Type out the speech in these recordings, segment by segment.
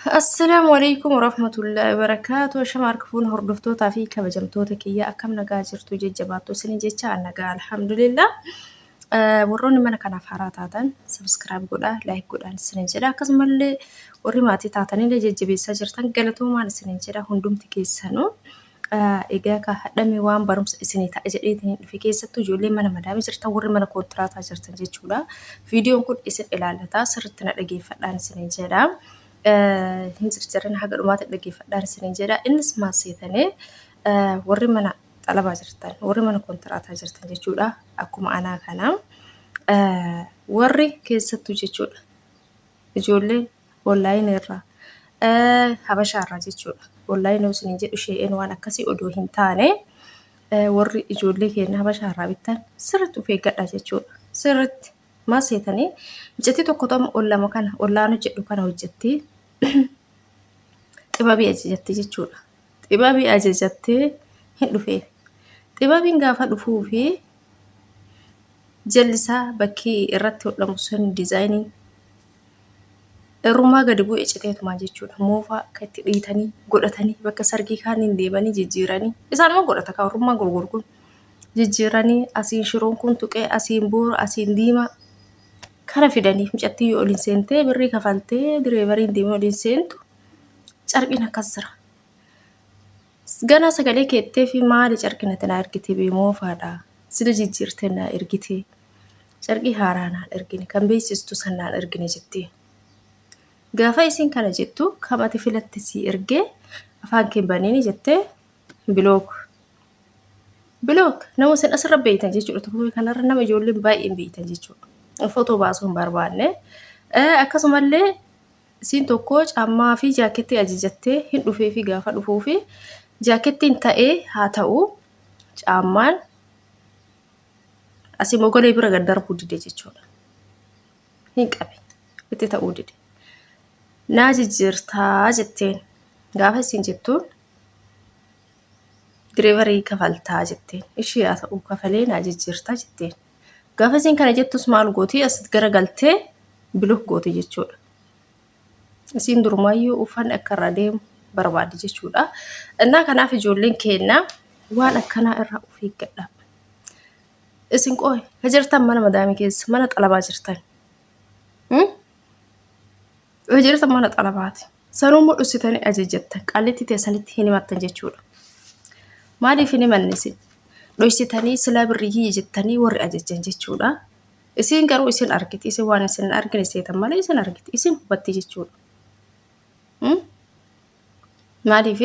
Assalaamu alaykum warahmatullahi wabarakaatu. Shamarka fuun hordoftoota fi kabajamtoota kiyya akkam nagaa jirtu jajjabaattu isin jecha nagaa alhamdulillah. Warroonni mana kanaaf haaraa taatan subscribe godhaa, like godhaan isin jedha. Akkasumallee warri maatii taatanii jajjabeessaa jirtan galatoomaan isin jedha hundumti keessanuu. Egaa ka hadhame waan barumsa isinii ta'a jedheetiin dhufe keessattuu ijoollee mana madaamii jirtan warri mana koontiraataa jirtan jechuudha. Viidiyoon kun isin ilaalataa sirriitti na dhageeffadhaan isin jedha. Hin jirjiran haga dhumaatti dhageeffadhaan isin jedha. Innis maal seetanii warri mana xalabaa jirtan warri mana koontiraataa jirtan jechuudha. Akkuma anaa kana warri keessattuu jechuudha. Ijoolleen onlaayinii irraa habashaarraa jechuudha. Onlaayinii isin jedhu shee'een waan akkasii odoo hin taane warri ijoollee keenya habashaarraa bittan sirriitti of eeggadhaa jechuudha. Sirriitti maal seetanii mijatti tokko ta'u ollama kana ollaan hojjedhu kana hojjettee xibabii ajajattee jechuudha. Xibabii ajajattee hin dhufee. Xibabiin gaafa dhufuu fi jallisaa bakkee irratti hodhamu sun diizaayinii irrumaa gadi bu'ee citeetumaa jechuudha. Moofaa akka itti dhiitanii godhatanii bakka sargii kaaniin deemanii jijjiiranii isaan immoo godhata kan orrumaa gurgurkuun jijjiiranii asiin shiroon kun tuqee asiin boora asiin diimaa kana fidanii mijattii yoo oliin seentee birrii kafaltee direebariin deemee oliin seentu carqiin akkas jira. Ganaa sagalee keettee fi maali carqina tanaa ergitee beemoo faadhaa sila jijjiirtee naa ergitee carqii haaraa naan ergine kan beeksistu sannaan ergine jettee. Gaafa isin kana jettu kamati filatte si ergee afaan kee baniini jettee bilook nama isin asirra beeytan jechuudha. Tokko kanarra nama ijoolleen baay'een beeytan jechuudha. Footoo baasuu hin barbaanne. Akkasumallee isin tokko caammaa fi jaaketti ajajattee hin dhufee fi gaafa dhufuu fi jaakettiin ta'ee haa ta'u caammaan asii mogolee bira gad darbuu dide jechuudha. Hin qabe itti ta'uu dide. Naa jijjiirtaa jetteen gaafa isin jettuun direevarii kafaltaa jetteen ishee haa ta'u kafalee naa jijjiirtaa jetteen. Gaafa isin kana jettus maal gootii asitti garagaltee bilook goote jechuudha. Isin durumaayyuu uffanni akka irra deemu barbaadde jechuudha. Innaa kanaaf ijoolleen keenya waan akkanaa irraa of eeggadhaa. Isin qooyi ka jirtan mana madaamii keessa mana xalabaa jirtan. Jirtan mana xalabaati. Sanuummoo dhussitanii ajajattan qallitti teessanitti hin himattan jechuudha. Maaliif hin himanne isin? Dhoysitanii silaa birrii jettanii warri ajajjan jechuudha. Isin garuu isin argiti isin waan isin argine seetan malee isin argiti isin hubatti jechuudha. Maaliif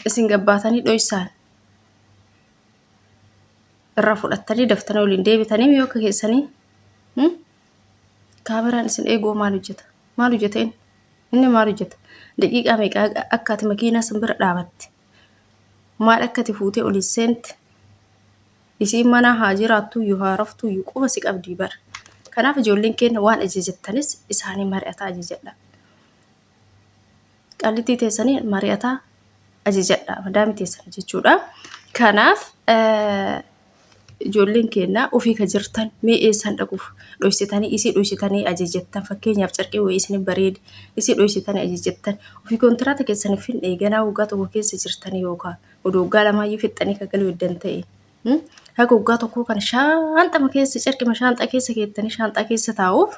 isin gabbaatanii dhoysaan irraa fudhattanii daftanii waliin deebitanii yoo akka keessanii kaameraan isin eeguu maal hojjeta? Maal hojjeta inni maal hojjeta? Daqiiqaa meeqaa akka ati makiinaa sin bira dhaabatte? Maal akka ati fuutee olii seente? Isin mana haa jiraattu yoo haa raftu yoo quba si qabdii bara. Kanaaf ijoolleen keenya waan ajajattanis isaanii mari'ataa ajajadha. Qallitti teessanii mari'ataa ajajadha madaamii teessan jechuudha. Kanaaf ijoolleen keenya ofii ka jirtan mee eessan dhaquuf dhoysitanii isii dhoysitanii ajajattan fakkeenyaaf carqee wayii isin bareede isii dhoysitanii ajajattan ofii kontiraata keessaniif hin eeganaa waggaa tokko keessa jirtanii yookaan odoo waggaa lamaayyuu fixxanii kagaluu heddan ta'e. Haga waggaa tokkoo kana shaanxama keessa carqima shaanxaa keessa keettanii shaanxaa keessa taa'uuf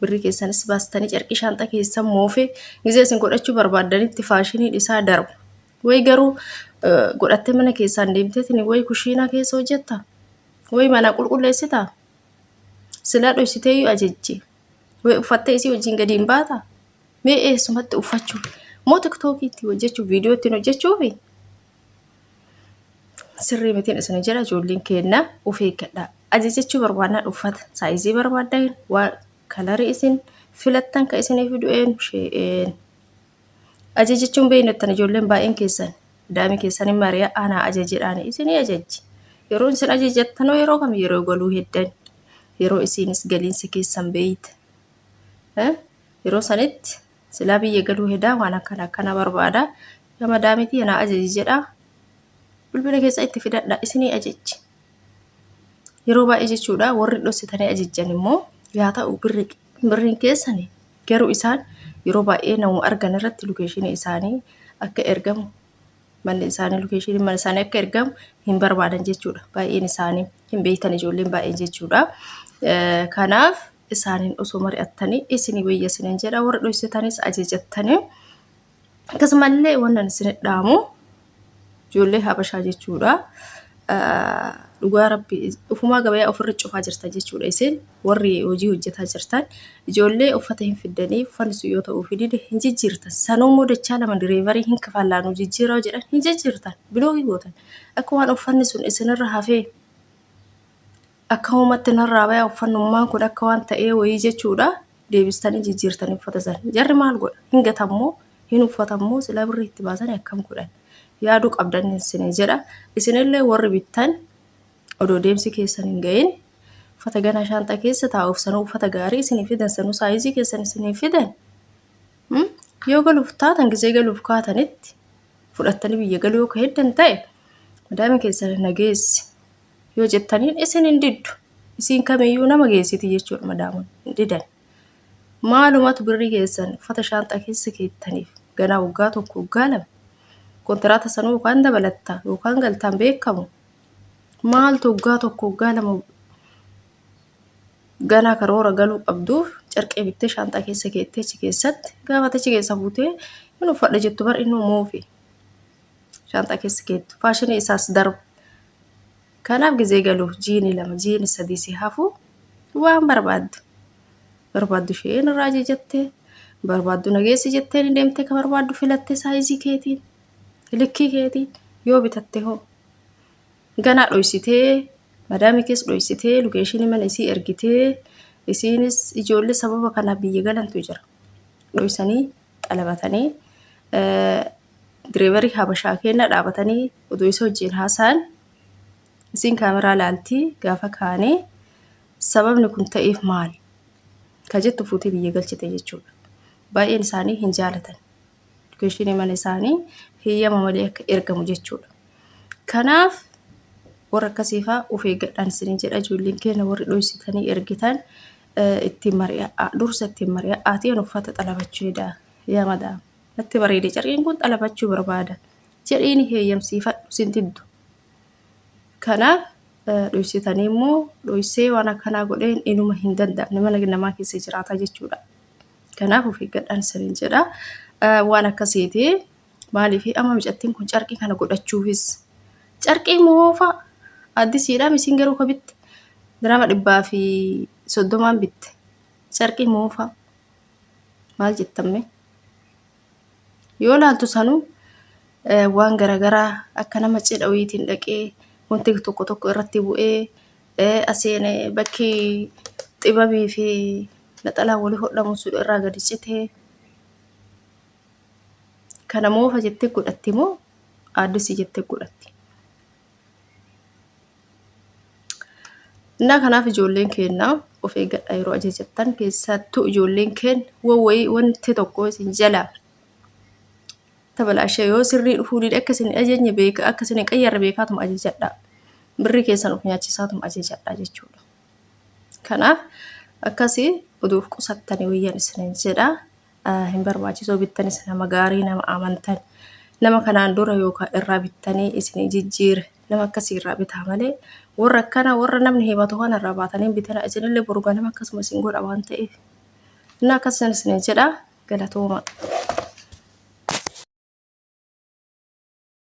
birrii keessanis baastanii carqii shaanxaa keessa moofee gizee isin godhachuu barbaaddanitti faashiniin isaa darbu. Way garuu godhattee mana keessaan deemteetiin way kushiinaa keessa hojjetta. Way mana qulqulleessitaa. Silaa dhoysiteeyyuu ajajje. Way uffattee isii wajjin gadi hin baata. Mee eessumatti uffachuu moo tiktookiitti hojjechuu viidiyoo ittiin hojjechuufi. Sirrii mitiin isin jedha ijoolleen keenya of eeggadhaa. Ajajachuu barbaadnaan uffata saayizii barbaaddan waan kalarii isin filattan ka isiniif du'een shee'een. Ajajachuun beeknattan ijoolleen baay'een keessan daa'imni keessanii mari'a aanaa ajajedhaan isinii ajajji. Yeroo isin ajajattanoo yeroo kam yeroo galuu heddan yeroo isinis galiinsa keessan beeyte. Yeroo sanitti silaa biyya galuu hedaa waan akkana barbaada. Gama daa'imti yana ajaji jedhaa. Bilbila keessa itti fidadhaa isinii ajajji. Yeroo baay'ee jechuudha warri dhossitanii ajajjan immoo yaa ta'u birriin keessanii garuu isaan yeroo baay'ee nama argan irratti lokeeshinii isaanii akka ergamu manni isaanii lokeeshinii mana isaanii akka ergamu hin barbaadan jechuudha. Baay'een isaanii hin beektan ijoolleen baay'een jechuudha. Kanaaf isaaniin osoo mari'attanii isinii wayya isiniin jedha warra dhoksitanis ajajattanii akkasumallee wannan isin dhaamu ijoollee habashaa jechuudha. Dhugaa rabbi ufumaa gabayaa ofirra cufaa jirtan jechuudha isin warri hojii hojjetaa jirtan ijoollee uffata hin fiddanii uffanni sun yoo ta'uu fidide hin jijjiirtan sanuu dachaa lama direevarii hin kafallaanuu jijjiirraa jedhan hin jijjiirtan biloogii gootan akka waan uffanni sun isinirra hafee akka uumatti narraa bayaa uffannummaan kun akka waan ta'ee wayii jechuudha deebistanii jijjiirtanii uffata san jarri maal godha hin gatammoo hin uffatammoo sila birrii itti baasanii akkam godhan yaaduu qabdan isin jedha isinillee warri bittan odoo deemsi keessan hin gahin uffata ganaa shaanxaa keessa taa'uuf sanuu uffata gaarii isinii fidan sanuu saayizii keessan isinii fidan yoo galuuf taatan gisee galuuf kaatanitti fudhattanii biyya galuu yoo heddan ta'e madaami keessan nageessi yoo jettaniin isin hin diddu isin kamiyyuu nama geessiti jechuudha madaamun hin didan maalumatu birrii keessan uffata shaanxaa keessa keettaniif ganaa waggaa tokko waggaa lama kontiraata sanuu yookaan dabalatta yookaan galtaan beekamu maaltu waggaa tokko waggaa lama ganaa karoora galuu qabduuf carqee bittee shaanxaa keessa keettee achi keessatti gaafata achi keessa fuutee hin uffadha jettu bar innuu moofi shaanxaa keessa keettu faashinii isaas darbu kanaaf gizee galuuf jiini lama jiini sadii si hafu waan barbaaddu isheen irraa jettee barbaaddu nageessi jettee ni deemtee ka barbaaddu filattee saayizii keetiin likkii keetiin yoo bitatte hoo ganaa dhoysitee madaami keessa dhoysitee lokeeshinii mana isii ergitee isiinis ijoollee sababa kanaaf biyya galantu jira dhoysanii xalabatanii direevarii habashaa kenna dhaabatanii odoo isa wajjin haasa'an isiin kaameraa laaltii gaafa kaanee sababni kun ta'eef maal ka jettu fuutee biyya galchite jechuudha. Baay'een isaanii hin jaalatan lokeeshinii mana isaanii heeyyama malee akka ergamu jechuudha. Kanaaf warra akkasiifaa of eeggadhaan isiniin jedha ijoolleen keenya warri dhoysitanii ergitan ittiin mari'aa dursa ittiin mari'aa aatiin uffata xalabachuu eda yaa madaam natti bareede carqiin kun xalabachuu barbaada jedhiin heeyyamsiifadhu sin diddu. Kanaaf dhoysitanii immoo dhoysee waan akkanaa godheen inuma hin danda'amne mana namaa keessa jiraata jechuudha. Kanaaf of eeggadhaan isiniin jedha waan akkasiiti maaliif amma micattiin kun carqii kana godhachuufis carqii moofa addisiidhaan isin garuu kabitti dirama 130 bitte carqii moofa maal jettamme yoo laaltu sanuu waan garagaraa akka nama cidha wayiitiin dhaqee wanti tokko tokko irratti bu'ee aseen bakki xibabii fi naxalaa walii hodhamu sun irraa gadi citee kana moofa jettee godhatti moo addisii jettee godhatti. Innaa kanaaf ijoolleen keenya of eeggadhaa yeroo ajajattan keessattuu ijoolleen keenya wayii wanti tokko isin jala tabalaashee yoo sirrii dhufuu dide akka isin ajajne beeka akka isin qayyarra beekaatuma ajajadhaa birrii keessan of nyaachisaatuma ajajadhaa jechuudha. Kanaaf akkasii oduuf qusattanii wayyan isiniin jedha hin barbaachisoo bittanis nama gaarii nama amantan nama kanaan dura yookaan irraa bittanii isin jijjiire nama akkasii irraa bitaa malee warra akkana warra namni himatu kana irraa baatanii bitana isinillee borga nama akkasuma isin godha waan ta'eef innaa akkasiin isiniin jedha galatooma.